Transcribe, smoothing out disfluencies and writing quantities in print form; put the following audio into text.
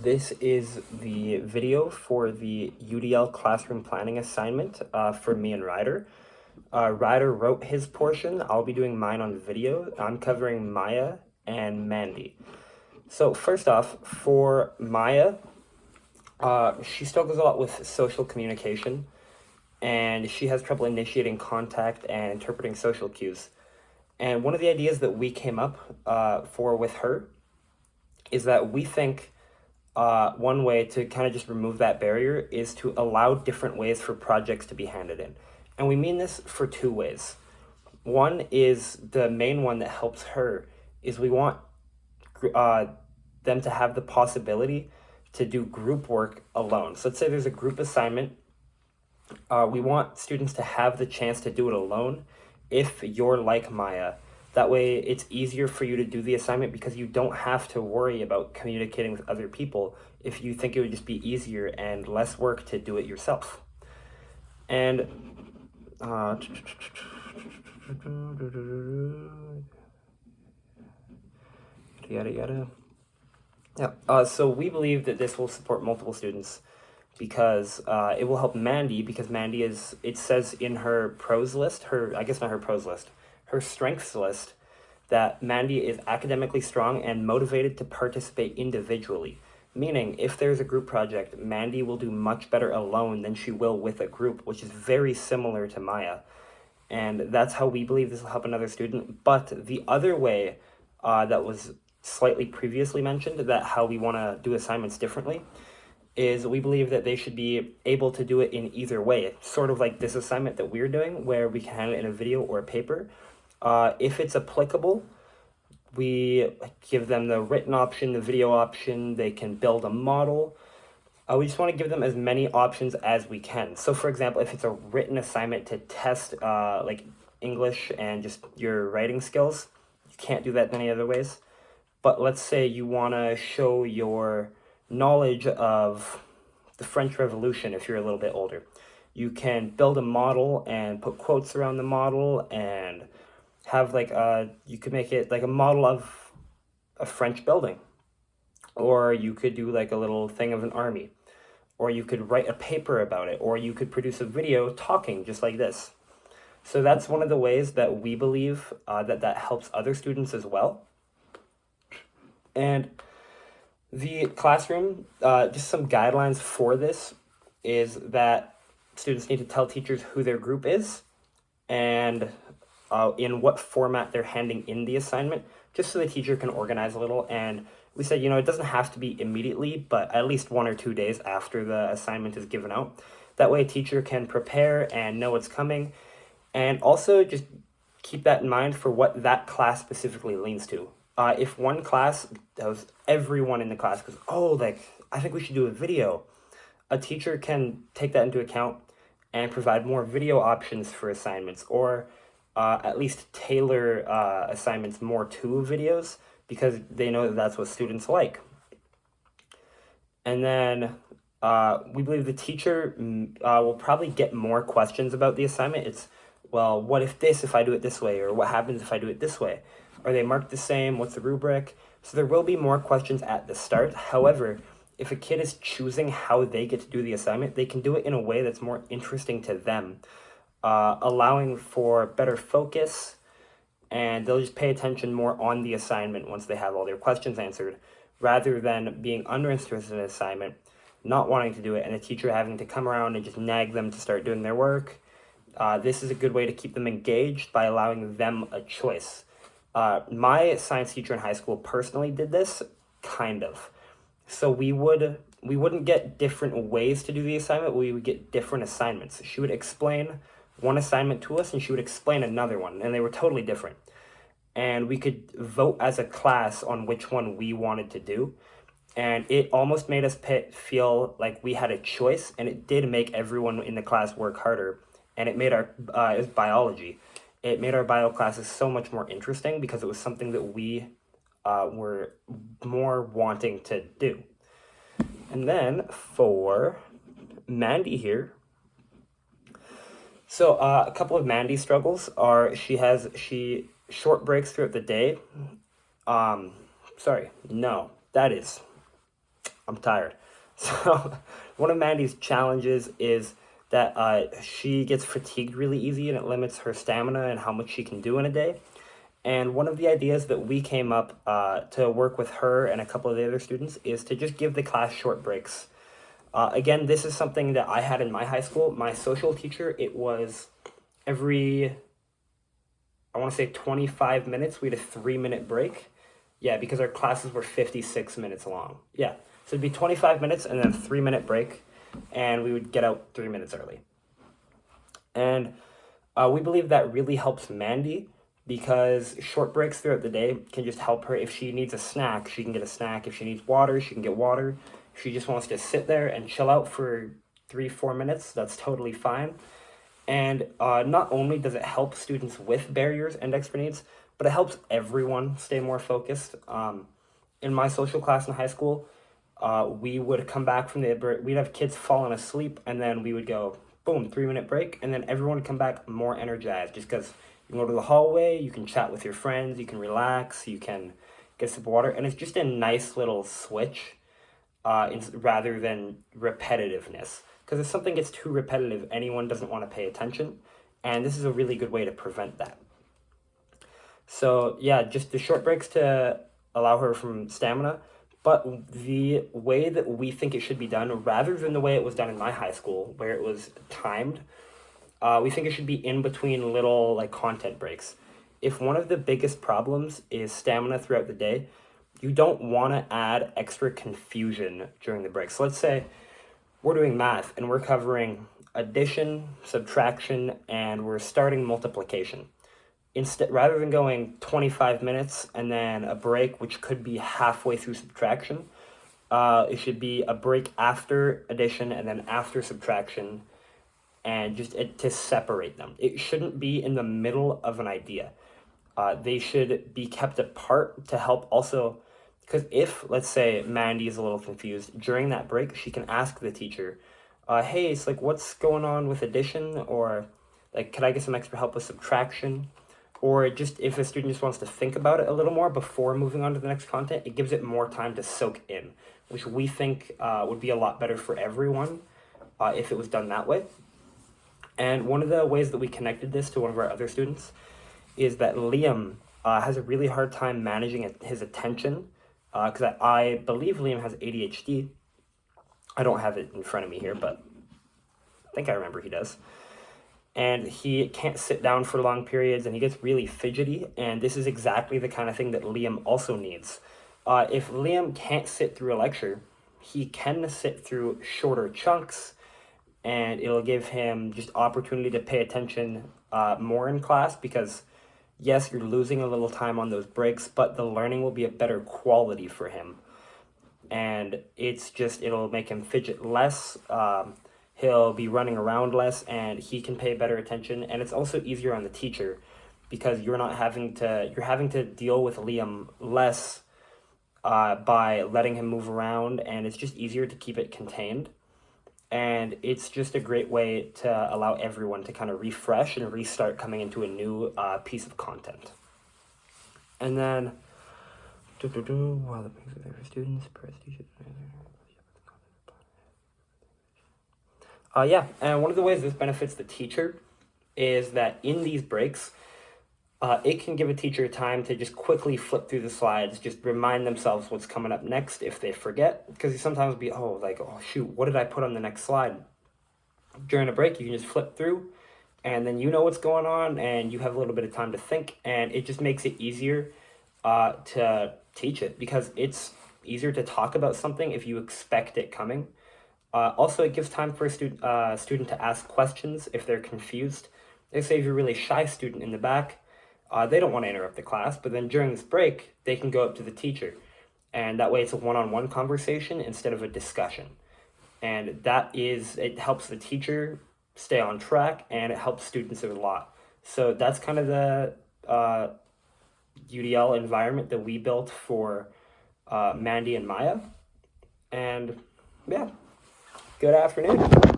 This is the video for the UDL classroom planning assignment for me and Ryder. Ryder wrote his portion. I'll be doing mine on video. I'm covering Maya and Mandy. So first off, for Maya, she struggles a lot with social communication, and she has trouble initiating contact and interpreting social cues. And one of the ideas that we came up for with her is that we think one way to kind of just remove that barrier is to allow different ways for projects to be handed in. And we mean this for two ways. One is the main one that helps her is we want them to have the possibility to do group work alone. So let's say there's a group assignment. We want students to have the chance to do it alone if you're like Maya. That way it's easier for you to do the assignment because you don't have to worry about communicating with other people if you think it would just be easier and less work to do it yourself. And yada yada. Yeah. So we believe that this will support multiple students because it will help Mandy, because Mandy is, it says in her pros list, her strengths list, that Mandy is academically strong and motivated to participate individually. Meaning, if there's a group project, Mandy will do much better alone than she will with a group, which is very similar to Maya. And that's how we believe this will help another student. But the other way that was slightly previously mentioned, that how we want to do assignments differently, is we believe that they should be able to do it in either way. Sort of like this assignment that we're doing, where we can hand it in a video or a paper. If it's applicable, we give them the written option, the video option. They can build a model. We just want to give them as many options as we can. So for example, if it's a written assignment to test like English and just your writing skills, you can't do that any other ways. But let's say you want to show your knowledge of the French Revolution if you're a little bit older. You can build a model and put quotes around the model and have like you could make it like a model of a French building. Or you could do like a little thing of an army. Or you could write a paper about it. Or you could produce a video talking just like this. So that's one of the ways that we believe that helps other students as well. And the classroom, just some guidelines for this is that students need to tell teachers who their group is and in what format they're handing in the assignment, just so the teacher can organize a little. And we said, it doesn't have to be immediately, but at least 1 or 2 days after the assignment is given out. That way a teacher can prepare and know what's coming. And also just keep that in mind for what that class specifically leans to. If one class, that was everyone in the class goes, I think we should do a video, a teacher can take that into account and provide more video options for assignments, or at least tailor assignments more to videos, because they know that that's what students like. And then we believe the teacher will probably get more questions about the assignment. It's, well, what if I do it this way? Or what happens if I do it this way? Are they marked the same? What's the rubric? So there will be more questions at the start. However, if a kid is choosing how they get to do the assignment, they can do it in a way that's more interesting to them, allowing for better focus, and they'll just pay attention more on the assignment once they have all their questions answered, rather than being uninterested in an assignment, not wanting to do it, and the teacher having to come around and just nag them to start doing their work. This is a good way to keep them engaged by allowing them a choice. My science teacher in high school personally did this, kind of. So we wouldn't get different ways to do the assignment, we would get different assignments. She would explain one assignment to us and she would explain another one, and they were totally different. And we could vote as a class on which one we wanted to do. And it almost made us feel like we had a choice, and it did make everyone in the class work harder. And it made it was biology. It made our bio classes so much more interesting because it was something that we were more wanting to do. And then for Mandy here, so a couple of Mandy's struggles are she short breaks throughout the day. I'm tired. So one of Mandy's challenges is that she gets fatigued really easy, and it limits her stamina and how much she can do in a day. And one of the ideas that we came up to work with her and a couple of the other students is to just give the class short breaks. Again, this is something that I had in my high school. My social teacher, it was every, I want to say 25 minutes, we had a 3-minute break. Yeah, because our classes were 56 minutes long. Yeah, so it'd be 25 minutes and then a 3-minute break, and we would get out 3 minutes early. And we believe that really helps Mandy because short breaks throughout the day can just help her. If she needs a snack, she can get a snack. If she needs water, she can get water. If she just wants to sit there and chill out for 3-4 minutes, that's totally fine. And not only does it help students with barriers and extra needs, but it helps everyone stay more focused. In my social class in high school, we would come back from we'd have kids falling asleep, and then we would go, boom, 3-minute break, and then everyone would come back more energized just because you can go to the hallway, you can chat with your friends, you can relax, you can get a sip of water, and it's just a nice little switch rather than repetitiveness. Because if something gets too repetitive, anyone doesn't want to pay attention, and this is a really good way to prevent that. So yeah, just the short breaks to allow her from stamina, but the way that we think it should be done, rather than the way it was done in my high school, where it was timed, we think it should be in between little like content breaks. If one of the biggest problems is stamina throughout the day, you don't want to add extra confusion during the breaks. So let's say we're doing math and we're covering addition, subtraction, and we're starting multiplication. Instead, rather than going 25 minutes and then a break, which could be halfway through subtraction, it should be a break after addition and then after subtraction, and just to separate them. It shouldn't be in the middle of an idea. They should be kept apart to help also, because if, let's say, Mandy is a little confused, during that break, she can ask the teacher, hey, it's like, what's going on with addition? Or, like, could I get some extra help with subtraction? Or just if a student just wants to think about it a little more before moving on to the next content, it gives it more time to soak in, which we think would be a lot better for everyone if it was done that way. And one of the ways that we connected this to one of our other students is that Liam has a really hard time managing his attention, because I believe Liam has ADHD. I don't have it in front of me here, but I think I remember he does. And he can't sit down for long periods, and he gets really fidgety, and this is exactly the kind of thing that Liam also needs. If Liam can't sit through a lecture, he can sit through shorter chunks, and it'll give him just opportunity to pay attention more in class, because yes, you're losing a little time on those breaks, but the learning will be a better quality for him. And it'll make him fidget less, he'll be running around less, and he can pay better attention. And it's also easier on the teacher because you're having to deal with Liam less by letting him move around, and it's just easier to keep it contained. And it's just a great way to allow everyone to kind of refresh and restart coming into a new piece of content. And then, while the students, yeah, and one of the ways this benefits the teacher is that in these breaks, it can give a teacher time to just quickly flip through the slides, just remind themselves what's coming up next if they forget, because you sometimes be, oh shoot, what did I put on the next slide? During a break, you can just flip through, and then you know what's going on, and you have a little bit of time to think, and it just makes it easier to teach it, because it's easier to talk about something if you expect it coming. Also, it gives time for a student to ask questions if they're confused. Let's say if you're a really shy student in the back, they don't want to interrupt the class, but then during this break, they can go up to the teacher. And that way it's a one-on-one conversation instead of a discussion. And it helps the teacher stay on track, and it helps students a lot. So that's kind of the UDL environment that we built for Mandy and Maya. And yeah, good afternoon.